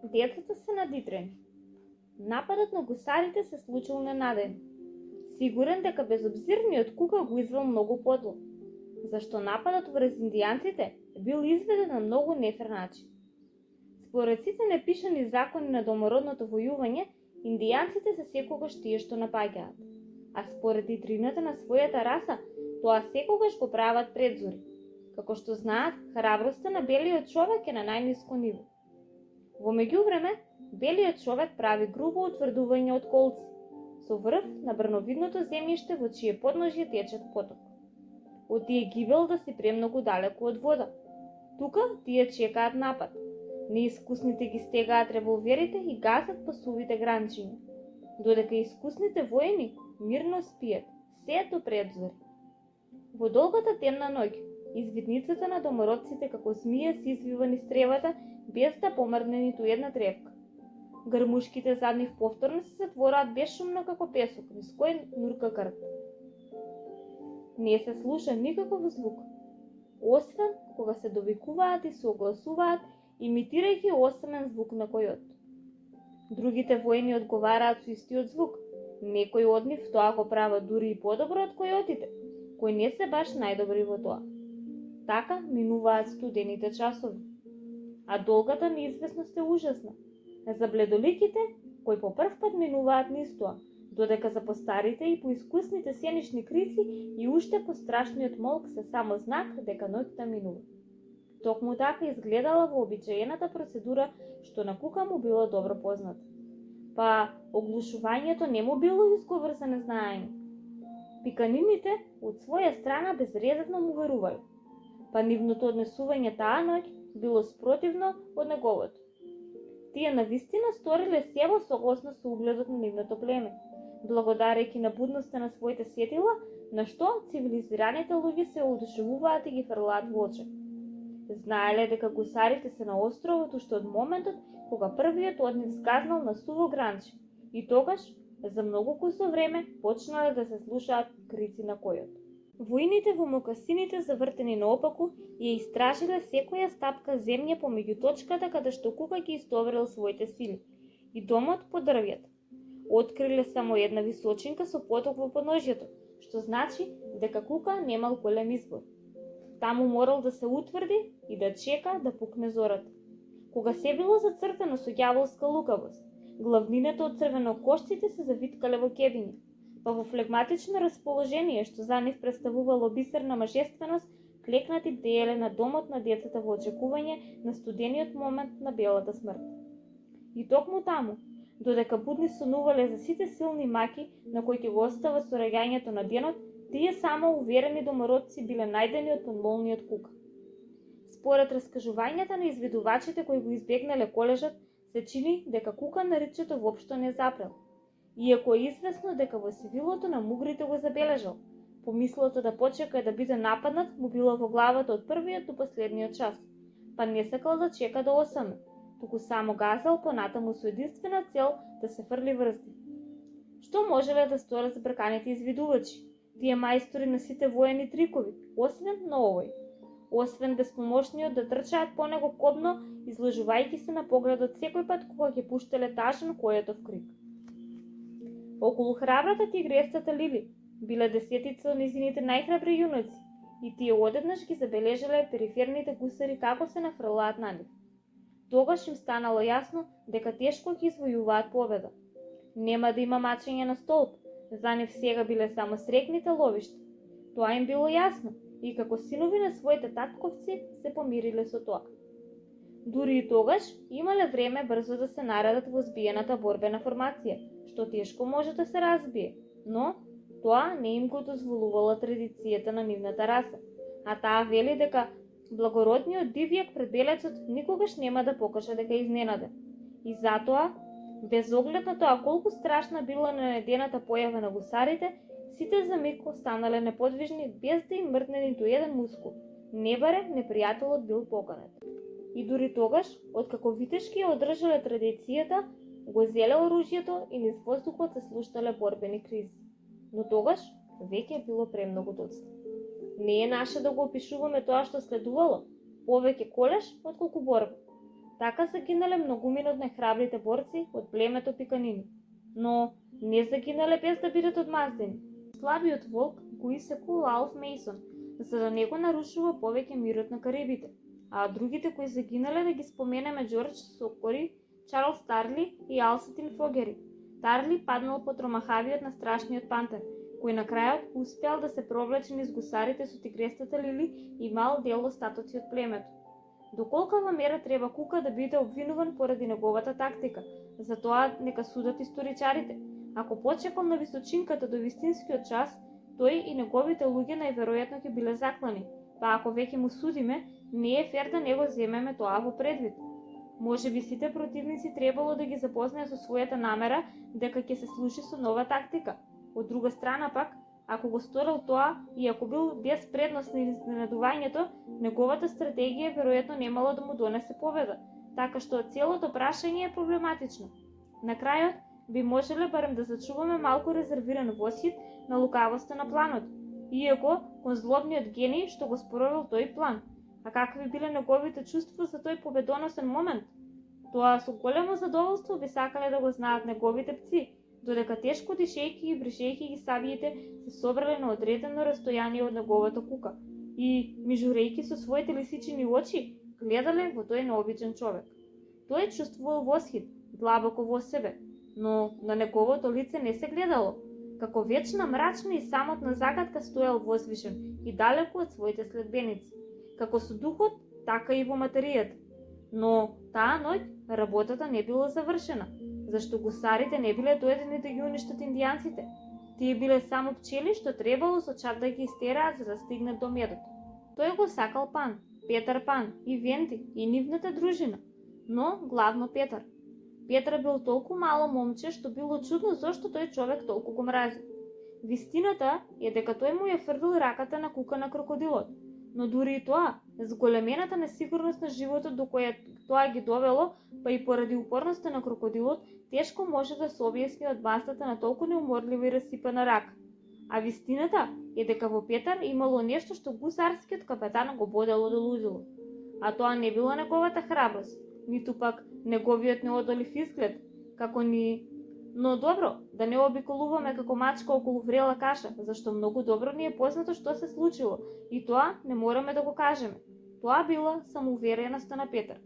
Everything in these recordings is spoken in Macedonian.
Децата се надитрени. Нападот на гусарите се случил ненадејно. Сигурен дека безобзирниот Кука го извел многу подло, зашто нападот врз индијанците бил изведен на многу нефер начин. Според сите непишани закони на домородното војување, индијанците се секогаш тие што напаѓаат, а според дитрината на својата раса, тоа секогаш го прават предзори. Како што знаат, храброста на белиот човек е на најниско ниво. Во меѓувреме, белиот човек прави грубо утврдување од колци, со врв на брновидното земјиште во чие подножје тече поток. Од тие гибел да си премногу далеку од вода. Тука тие чекаат напад. Неискусните ги стегаат револверите и газат по сувите гранчиња, додека искусните војни мирно спијат, се до предзори. Во долгата темна ноќ, извидницата на домородците како змија се извива низ тревата без да помрдне ниту една тревка. Грмушките зад нив повторно се затвораат безшумно како песок, низ кој нурка крв. Не се слуша никаков звук, освен кога се довикуваат и се огласуваат, имитирајќи осамен звук на којот. Другите војни одговараат со истиот звук. Некои од нив тоа го прават дури и подобро од којотите, кои не се баш најдобри во тоа. Така минуваат студените часови. А долгата неизвестност е ужасна. За бледоликите, кои по прв пат минуваат низ тоа, додека за постарите и поискусните сенични крици и уште пострашниот молк се само знак дека ноќта минува. Токму така изгледала вообичаената процедура што на Кука му било добро позната. Па оглушувањето не му било изговор за незнаење. Пиканините од своја страна безрезервно му верувале, па нивното однесување таа ноќ било спротивно од неговото. Тие навистина сториле се во согласно со угледот на нивното племе, благодарејќи на будноста на своите сетила, на што цивилизираните луѓе се одушевуваат и ги фрлаат во очи. Знаеле дека гусарите се на островот уште од моментот кога првиот од нив згазнал на суво гранче, и тогаш, за многу кусо време, почнале да се слушаат крици на којот. Војните во мокасините завртени наопаку ја истражиле секоја стапка земја помеѓу точката каде што Кука ги истоварил своите сили, и домот под дрвјата. Откриле само една височинка со поток во подножјето, што значи дека Кука немал голем избор. Таму морал да се утврди и да чека да пукне зората. Кога се било зацртано со ѓаволска лукавост, главнината од црвенокоштите се завиткале во кебиња, па во флегматично расположение, што за нив представувало бисерна мажественост, клекнати бдееле на домот на децата во очекување на студениот момент на белата смрт. И токму таму, додека будни сонувале за сите силни маки на кои ќе го остава сораѓањето на денот, тие само уверени домородци биле најдени од подмолниот Кука. Според раскажувањата на изведувачите кои го избегнале колежот, се чини дека Кука наричето воопшто не запрел, иако е известно дека во сивилото на мугрите го забележал. Помислото да почека да биде нападнат му било во главата од првиот до последниот час, па не сакал да чека до осаме, туку само газал понатаму со единствена цел да се фрли врз нив. Што можеле да сторат збрканите изведувачи, тие мајстори на сите воени трикови, освен на овој? Освен безпомошниот да трчаат по него кобно, изложувајќи се на погледот секој пат кога ќе пуштеле тажен којотов крик. Околу храбрата тигресата Лили биле десетица од низините најхрабри јунаци, и тие одеднаш ги забележале периферните гусари како се нафрлаат на нив. Тогаш им станало јасно дека тешко ќе извојуваат победа. Нема да има мачење на столб, за нив сега биле само срекните ловишта. Тоа им било јасно, и како синови на своите татковци се помириле со тоа. Дури и тогаш имале време брзо да се наредат во збиената борбена формација, што тешко може да се разбие, но тоа не им го дозволувала традицијата на нивната раса, а таа вели дека благородниот дивјак пред белецот никогаш нема да покаже дека е изненаден. И затоа, без оглед на тоа колку страшна била ненадената појава на гусарите, сите за миг останале неподвижни без да им мрдне ниту еден мускул. Не баре непријателот бил поканет. И дури тогаш, откако витешки ја одржале традицијата, го зеле оружјето и низ воздухот се слуштале борбени кризи. Но тогаш веќе било премногу доцна. Не е наше да го опишуваме тоа што следувало, повеќе колеш отколку борба. Така загинале многумина од најхрабрите борци од племето пиканини, но не загинале без да бидат одмаздени. Слабиот волк го исекол Алф Мейсон, за да не го нарушува повеќе мирот на Карибите, а другите кои загинале да ги споменеме Џорџ Сокори, Чарлс Тарли и Алсетин Фогери. Тарли паднал под ромахавиот на страшниот пантер, кој на крајот успеал да се провлече низ гусарите со тигрестата Лили и мал дел остатоци од племето. До колкава мера треба Кука да биде обвинуван поради неговата тактика? За тоа нека судат историчарите. Ако почекал на височинката до вистинскиот час, тој и неговите луѓе најверојатно ќе биле заклани, па ако веќе му судиме, не е фер да не го земеме тоа во предвид. Може би сите противници требало да ги запознае со својата намера дека ќе се служи со нова тактика. Од друга страна пак, ако го сторил тоа и ако бил без предност на изненадувањето, неговата стратегија веројатно немало да му донесе победа, така што целото прашање е проблематично. На крајот би можеле барем да зачуваме малку резервиран восхит на лукавоста на планот, иако кон злобниот гений што го спровел тој план. А какви биле неговите чувства за тој победоносен момент? Тоа со големо задоволство би сакале да го знаат неговите пци, додека тешко дишејќи и бришејќи ги сабиите се собрале на одредено растојание од неговата кука и, мижурејќи со своите лисичини очи, гледале во тој необичен човек. Тој чувствувал восхит, длабоко во себе, но на неговото лице не се гледало. Како вечна, мрачна и самотна загадка стоел возвишен и далеку од своите следбеници, како со духот, така и во материјата. Но таа ноќ работата не била завршена, зашто гусарите не биле доедени да ги уништат индијанците. Тие биле само пчели што требало со чап да ги истераат за да стигнат до медот. Тој го сакал Пан, Петар Пан и Венди и нивната дружина, но главно Петар. Петар бил толку мало момче што било чудно зошто тој човек толку го мрази. Вистината е дека тој му ја фрдил раката на кука на крокодилот, но дури и тоа, зголемената несигурност на животот до која тоа ги довело, па и поради упорноста на крокодилот, тешко може да се објасни од масата на толку неуморлива и расипана рака. А вистината е дека во Петар имало нешто што гусарскиот капетан го бодело до лудило. А тоа не била неговата храброст, ниту пак неговиот неодолив изглед, како ни... Но добро, да не обиколуваме како мачка околу врела каша, зашто многу добро ни е познато што се случило и тоа не мораме да го кажеме. Тоа била самоувереноста на Петар.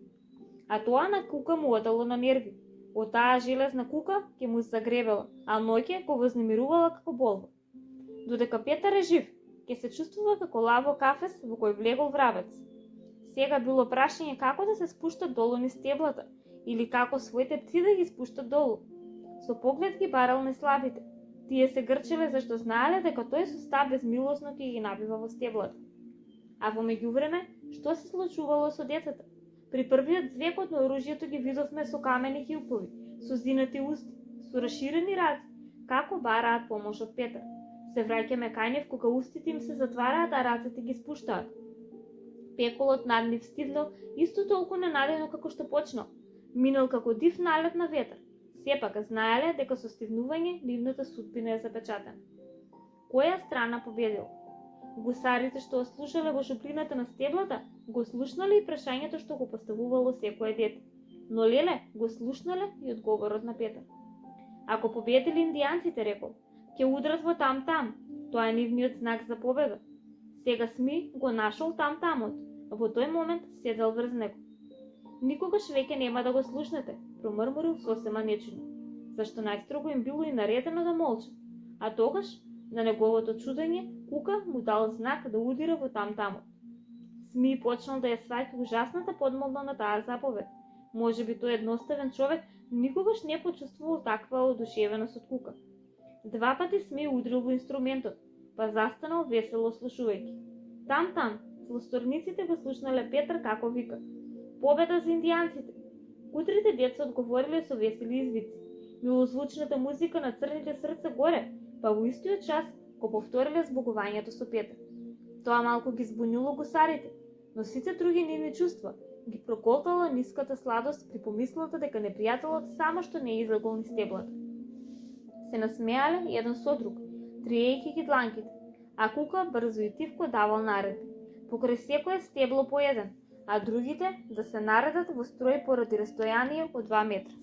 А тоа на кука му одало на нерви. Од таа железна кука ќе му загребела, а ноќе го вознемирувала како болва. Додека Петар е жив, ќе се чувствува како лаво кафес во кој влегол врабец. Сега било прашање како да се спуштат долу низ стеблата или како своите пци да ги спуштат долу. Со поглед ги барал неслабите. Тие се грчеле зашто знаеле дека тој со стап безмилосно ќе ги набива во стеблата. А во меѓувреме, што се случувало со децата? При првиот звек од оружјето ги видовме со камени хилпови, со зинати усти, со расширени раце, како бараат помош од Петар. Се враќаме кај нив кога устите им се затвараат, а рацете ги спуштаат. Пеколот над нив стивнал исто толку ненадејно како што почнал. Минал како див налет на ветар. Сепак знаеле дека со стивнување нивната судбина е запечатена. Која страна победила? Гусарите што ослушале во шуплината на стеблата, го слушнале и прашањето што го поставувало секое дете. Но леле, го слушнале и одговорот на Петар. Ако победили индијанците, рекол, ќе удрат во там-там, тоа е нивниот знак за победа. Сега Сми го нашол там-тамот, во тој момент седел врз него. Никогаш веќе нема да го слушнете, промрморил сосема нечуно, зашто најстрого им било и наредено да молча, а тогаш, на неговото чудење, Кука му дал знак да удира во там-тамот. Сми почнал да ја сваќа ужасната подмолна на таа заповед. Може би тој едноставен човек никогаш не почувствувал таква одушевеност од Кука. Два пати Сми удрил во инструментот, па застанал весело слушувајќи. Там-там, слосторниците го слушнале Петар како вика. Победа за индијанците! Утрите деца одговориле со весели извици. Милозвучната музика на црните срца горе, па во истиот час го повториле збогувањето со Петар. Тоа малку ги збунило гусарите, но сите други нивни чувства ги проколтала ниската сладост при помислата дека непријателот само што не излегол низ стеблата. Се насмеале еден со друг, триејќи ги дланките, а Кука брзо и тивко давал наредби. Покрај секое стебло по еден, а другите да се наредат во строј поради растојание од 2 метра.